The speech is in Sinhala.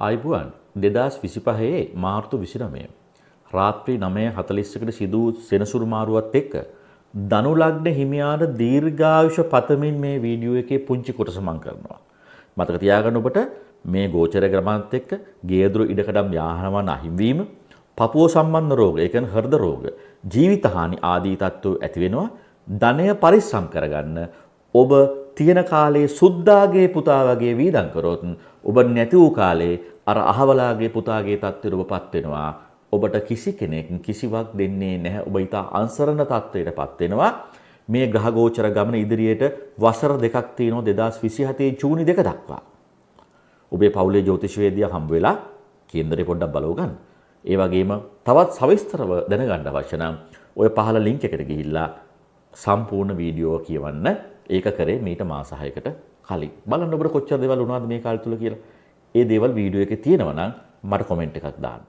ආයිබුවන් 2025 මාර්තු 29 රාත්‍රී 9:40කට සිදු වූ සෙනසුරු මාරුවත් එක්ක ධනු ලග්න හිමියාට දීර්ඝායුෂ පතමින් මේ වීඩියෝ එකේ පුංචි කොටස මම කරනවා. මතක තියාගන්න ඔබට මේ ගෝචර ක්‍රමාන්ත එක්ක ගේදුරු ඉඩකඩම් යාහනවන් අහිමිවීම, පපුව සම්බන්ධ රෝග, ඒ කියන්නේ හෘද රෝග, ජීවිත හානි ආදී තත්ත්ව ඇති වෙනවා. ධනය පරිස්සම් කරගන්න ඔබ තියෙන කාලේ සුද්දාගේ පුතා වගේ වීදම් කරොත් ඔබ නැති වූ කාලේ අර අහවලාගේ පුතාගේ තත්ත්වයට ඔබපත් වෙනවා. ඔබට කිසි කෙනෙක් කිසිවක් දෙන්නේ නැහැ. ඔබ ඊට අන්සරණ තත්ත්වයටපත් වෙනවා. මේ ග්‍රහ ගෝචර ගමන ඉදිරියට වසර දෙකක් තියෙනවා 2027 ජූනි 2 දක්වා. ඔබේ පවුලේ ජ්‍යොතිෂවේදියා හම්බ වෙලා කේන්දරේ පොඩ්ඩක් බලව ගන්න. ඒ වගේම තවත් සවිස්තරව දැනගන්න අවශ්‍ය නම් ඔය පහළ ලින්ක් එකට ගිහිල්ලා සම්පූර්ණ වීඩියෝ කියවන්න. ඒක කරේ මීට මාස 6කට කලින්. බලන්න ඔබට කොච්චර දේවල් වුණාද මේ කාලය තුල කියලා. ඒ දේවල් වීඩියෝ එකේ තියෙනවා නම් මට කමෙන්ට් එකක් දාන්න.